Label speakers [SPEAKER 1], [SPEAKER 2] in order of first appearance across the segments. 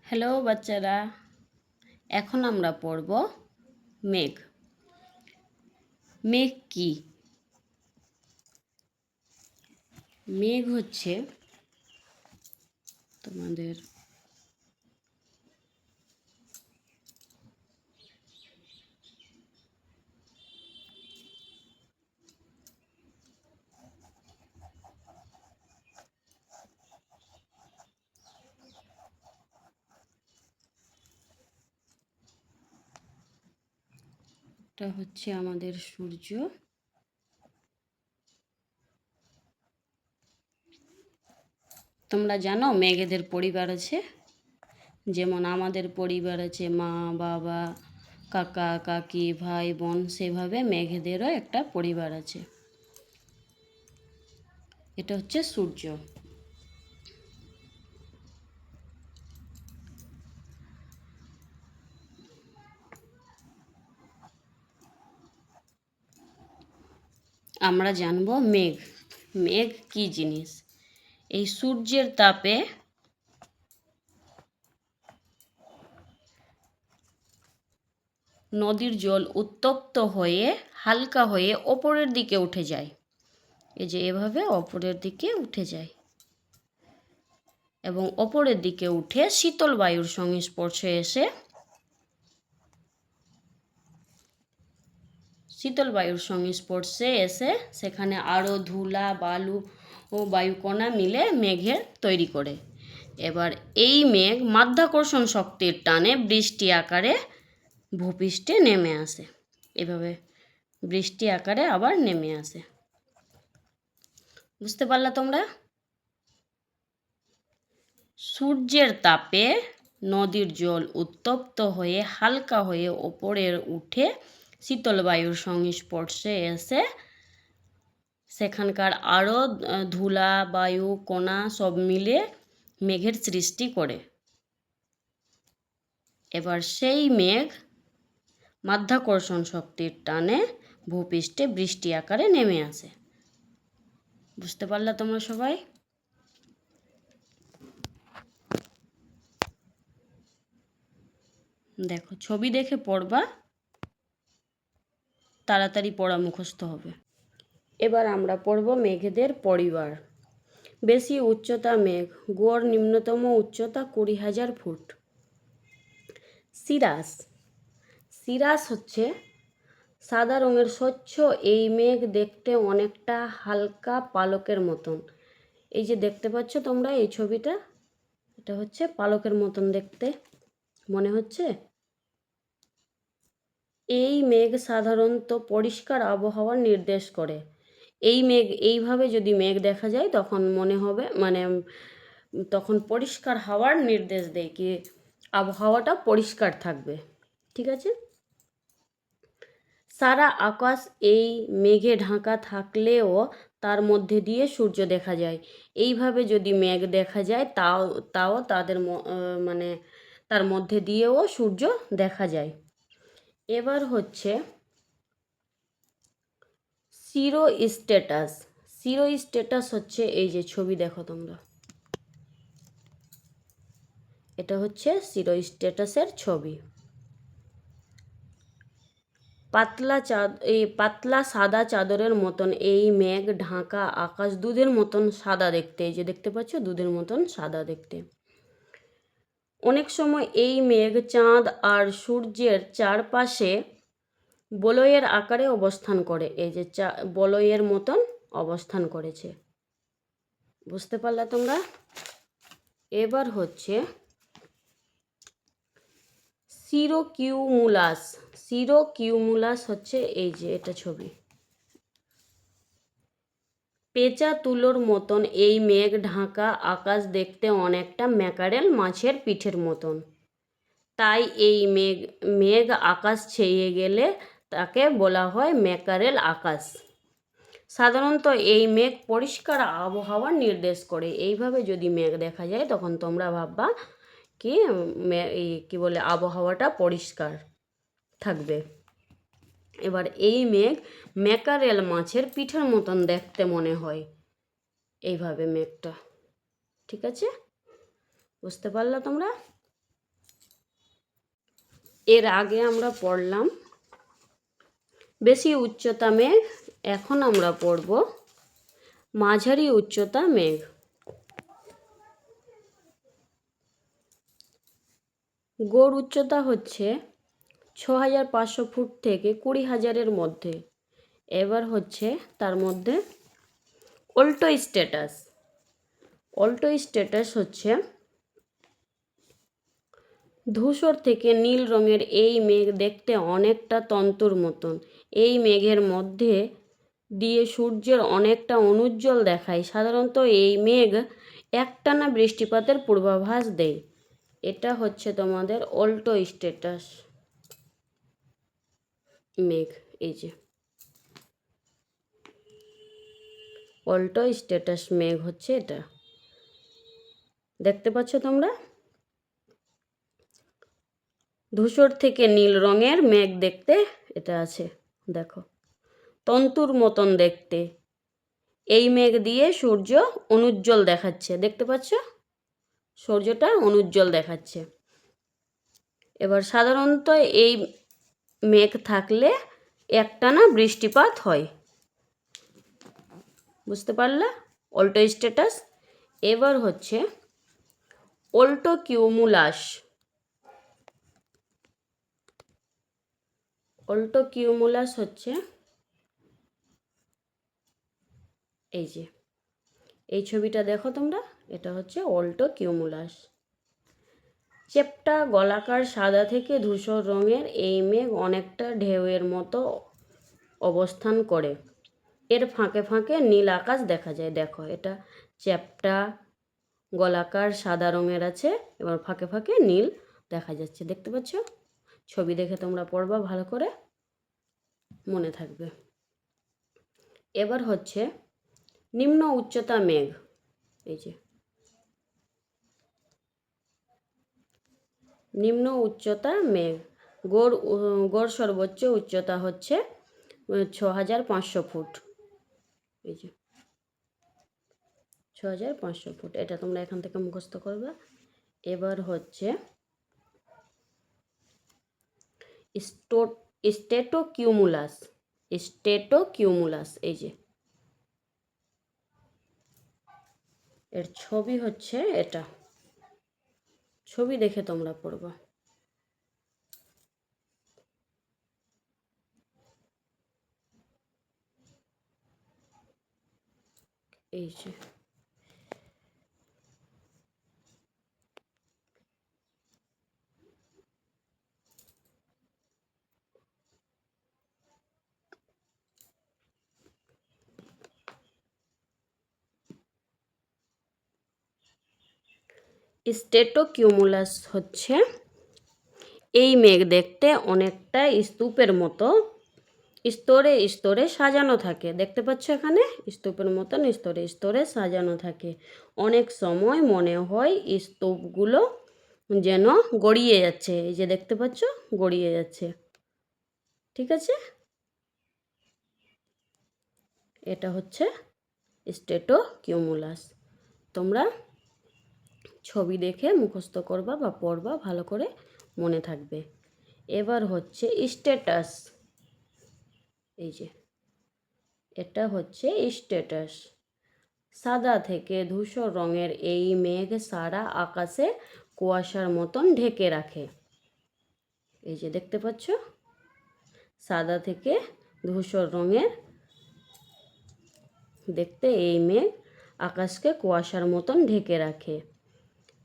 [SPEAKER 1] Hello বাচ্চারা, এখন আমরা পড়ব মেঘ। মেঘ কি? মেঘ হচ্ছে তোমাদের এটা হচ্ছে আমাদের সূর্য। তোমরা জানো মেঘেদের পরিবার আছে, যেমন আমাদের পরিবার আছে মা বাবা কাকা কাকি ভাই বোন, সেভাবে মেঘেদেরও একটা পরিবার আছে। এটা হচ্ছে সূর্য। আমরা জানব মেঘ। মেঘ কি জিনিস? এই সূর্যের তাপে নদীর জল উত্তপ্ত হয়ে হালকা হয়ে ওপরের দিকে উঠে যায়। এই যে এভাবে ওপরের দিকে উঠে যায় এবং ওপরের দিকে উঠে শীতল বায়ুর সংস্পর্শে এসে সেখানে আরও ধুলা বালু ও বায়ুকণা মিলে মেঘের তৈরি করে। এবার এই মেঘ মাধ্যাকর্ষণ শক্তির টানে বৃষ্টি আকারে ভূপৃষ্ঠে নেমে আসে। এভাবে বৃষ্টি আকারে আবার নেমে আসে। বুঝতে পারলা তোমরা? সূর্যের তাপে নদীর জল উত্তপ্ত হয়ে হালকা হয়ে ওপরে উঠে শীতল বায়ুর সংস্পর্শে এসে সেখানকার আরও ধুলা বায়ু কণা সব মিলে মেঘের সৃষ্টি করে। এবার সেই মেঘ মাধ্যাকর্ষণ শক্তির টানে ভূপৃষ্ঠে বৃষ্টি আকারে নেমে আসে। বুঝতে পারলা তোমরা সবাই? দেখো, ছবি দেখে পড়বা, তাড়াতাড়ি পড়া মুখস্থ হবে। এবার আমরা পড়ব মেঘেদের পরিবার। বেশি উচ্চতা মেঘ, গড় নিম্নতম উচ্চতা 20,000 ফুট। সিরাস। সিরাস হচ্ছে সাদা রঙের স্বচ্ছ এই মেঘ, দেখতে অনেকটা হালকা পালকের মতন। এই যে দেখতে পাচ্ছ তোমরা এই ছবিটা, এটা হচ্ছে পালকের মতন দেখতে মনে হচ্ছে। এই মেঘ সাধারণত পরিষ্কার আবহাওয়ার নির্দেশ করে। এই মেঘ এইভাবে যদি মেঘ দেখা যায় তখন মনে হবে তখন পরিষ্কার হাওয়ার নির্দেশ দেয়, কি আবহাওয়াটা পরিষ্কার থাকবে। ঠিক আছে? সারা আকাশ এই মেঘে ঢাকা থাকলেও তার মধ্যে দিয়ে সূর্য দেখা যায়। এইভাবে যদি মেঘ দেখা যায় তাও তার মধ্যে দিয়েও সূর্য দেখা যায়। এবার হচ্ছে সিরো স্ট্যাটাস। সিরো স্ট্যাটাস হচ্ছে এই যে ছবি দেখো তোমরা, এটা হচ্ছে সিরো স্ট্যাটাসের ছবি। পাতলা সাদা চাদরের মতন এই মেঘ ঢাকা আকাশ দুধের মতন সাদা দেখতে। এই যে দেখতে পাচ্ছ, দুধের মতন সাদা দেখতে। অনেক সময় এই মেঘ চাঁদ আর সূর্যের চারপাশে বলয়ের আকারে অবস্থান করে। এই যে বলয়ের মতন অবস্থান করেছে। বুঝতে পারলা তোমরা? এবার হচ্ছে সিরোকিউমুলাস। সিরোকিউমুলাস হচ্ছে এই যে এটা ছবি। পেঁচা তুলোর মতন এই মেঘ ঢাকা আকাশ দেখতে অনেকটা ম্যাকারেল মাছের পিঠের মতন। তাই এই মেঘ আকাশ ছেয়ে গেলে তাকে বলা হয় ম্যাকারেল আকাশ। সাধারণত এই মেঘ পরিষ্কার আবহাওয়ার নির্দেশ করে। এইভাবে যদি মেঘ দেখা যায় তখন তোমরা ভাববা কি বলে আবহাওয়াটা পরিষ্কার থাকবে। এবার এই মেঘ ম্যাকারেল মাছের পিঠের মতন দেখতে মনে হয় এইভাবে মেঘটা। ঠিক আছে? বুঝতে পারলা তোমরা? এর আগে আমরা পড়লাম বেশি উচ্চতা মেঘ, এখন আমরা পড়ব মাঝারি উচ্চতা মেঘ। গড় উচ্চতা হচ্ছে 6500 ফুট থেকে 20,000-এর মধ্যে। এবার হচ্ছে তার মধ্যে অল্টো স্ট্যাটাস। অল্টো স্ট্যাটাস হচ্ছে ধূসর থেকে নীল রঙের এই মেঘ দেখতে অনেকটা তন্তুর মতন। এই মেঘের মধ্যে দিয়ে সূর্যের অনেকটা অনুজ্জ্বল দেখায়। সাধারণত এই মেঘ একটানা বৃষ্টিপাতের পূর্বাভাস দেয়। এটা হচ্ছে তোমাদের অল্টো স্ট্যাটাস মেঘ। এই যে অল্টো স্ট্যাটাস মেঘ হচ্ছে এটা, দেখতে পাচ্ছ তোমরা? ধূসর থেকে নীল রঙের মেঘ দেখতে এটা আছে, দেখো তন্তুর মতন দেখতে। এই মেঘ দিয়ে সূর্য অনুজ্জ্বল দেখাচ্ছে, দেখতে পাচ্ছ? সূর্যটা অনুজ্জ্বল দেখাচ্ছে। এবার সাধারণত এই মেঘ থাকলে একটানা বৃষ্টিপাত হয়। বুঝতে পারলে? Alto status. এবার হচ্ছে অল্টো কিউমুলাস। অল্টো কিউমুলাস হচ্ছে এই যে এই ছবিটা দেখো তোমরা, এটা হচ্ছে অল্টো কিউমুলাস। চেপ্টা গোলাকার সাদা থেকে ধূসর রঙের এই মেঘ অনেকটা ঢেউয়ের মতো অবস্থান করে। এর ফাঁকে ফাঁকে নীল আকাশ দেখা যায়। দেখো এটা চ্যাপ্টা গোলাকার সাদা রঙের আছে, এবার ফাঁকে ফাঁকে নীল দেখা যাচ্ছে, দেখতে পাচ্ছ? ছবি দেখে তোমরা পড়বা, ভালো করে মনে থাকবে। এবার হচ্ছে নিম্ন উচ্চতা মেঘ। এই যে নিম্ন উচ্চতা মেঘ। গড় সর্বোচ্চ উচ্চতা হচ্ছে 6500 ফুট। এই যে 6500 ফুট, এটা তোমরা এখান থেকে মুখস্থ করবে। এবার হচ্ছে স্টেটোকিউমুলাস। স্টেটোকিউমুলাস এই যে এর ছবি হচ্ছে এটা, ছবি দেখে তোমরা পড়বা। এই যে স্টেটোকিউমুলাস হচ্ছে এই মেঘ দেখতে অনেকটা স্তূপের মতো স্তরে স্তরে সাজানো থাকে, দেখতে পাচ্ছ এখানে স্তূপের মতন স্তরে স্তরে সাজানো থাকে। অনেক সময় মনে হয় স্তূপগুলো যেন গড়িয়ে যাচ্ছে। এই যে দেখতে পাচ্ছ গড়িয়ে যাচ্ছে, ঠিক আছে? এটা হচ্ছে স্টেটোকিউমুলাস। তোমরা ছবি দেখে মুখস্থ করবা বা পড়বা, ভালো করে মনে থাকবে। এবার হচ্ছে স্ট্যাটাস। এই যে এটা হচ্ছে স্ট্যাটাস। সাদা থেকে ধূসর রঙের এই মেঘ সারা আকাশে কুয়াশার মতন ঢেকে রাখে। এই যে দেখতে পাচ্ছ সাদা থেকে ধূসর রঙের দেখতে এই মেঘ আকাশকে কুয়াশার মতন ঢেকে রাখে।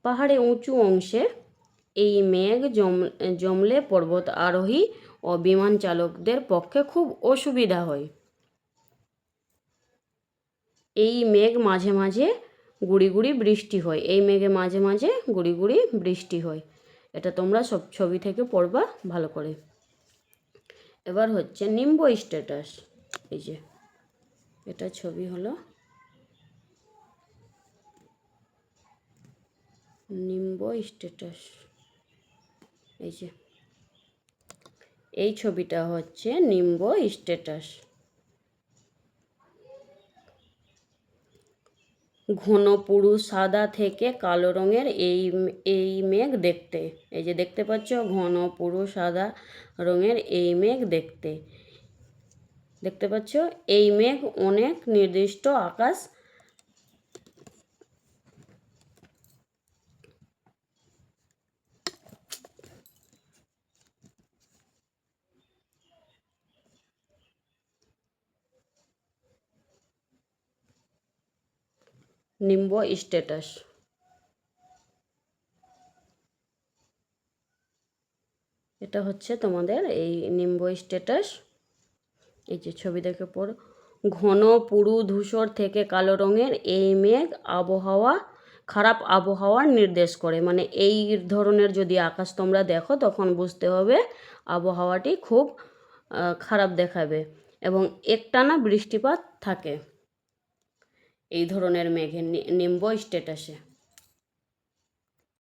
[SPEAKER 1] পাহাড়ে উঁচু অংশে এই মেঘ জমলে পর্বত আরোহী ও বিমান চালকদের পক্ষে খুব অসুবিধা হয়। এই মেঘ মাঝে মাঝে গুড়ি গুড়ি বৃষ্টি হয়। এই মেঘে মাঝে মাঝে গুড়ি গুড়ি বৃষ্টি হয়। এটা তোমরা সব ছবি থেকে পড়বা ভালো করে। এবার হচ্ছে নিম্ব স্ট্যাটাস। এই যে এটা ছবি হলো নিম্ব স্ট্যাটাস। এই যে এই ছবিটা হচ্ছে নিম্ব স্ট্যাটাস। ঘন পুরু সাদা থেকে কালো রঙের এই মেঘ দেখতে। এই যে দেখতে পাচ্ছ, ঘন পুরু সাদা রঙের এই মেঘ দেখতে। দেখতে পাচ্ছ, এই মেঘ অনেক নির্দিষ্ট আকাশ নিম্ব স্ট্যাটাস। এটা হচ্ছে তোমাদের এই নিম্ব স্ট্যাটাস। এই যে ছবি দেখে পড়ো, ঘন পুরু ধূসর থেকে কালো রঙের এই মেঘ খারাপ আবহাওয়ার নির্দেশ করে। মানে এই ধরনের যদি আকাশ তোমরা দেখো তখন বুঝতে হবে আবহাওয়াটি খুব খারাপ দেখাবে এবং একটানা বৃষ্টিপাত থাকে এই ধরনের মেঘের নিম্ব স্ট্যাটাসে।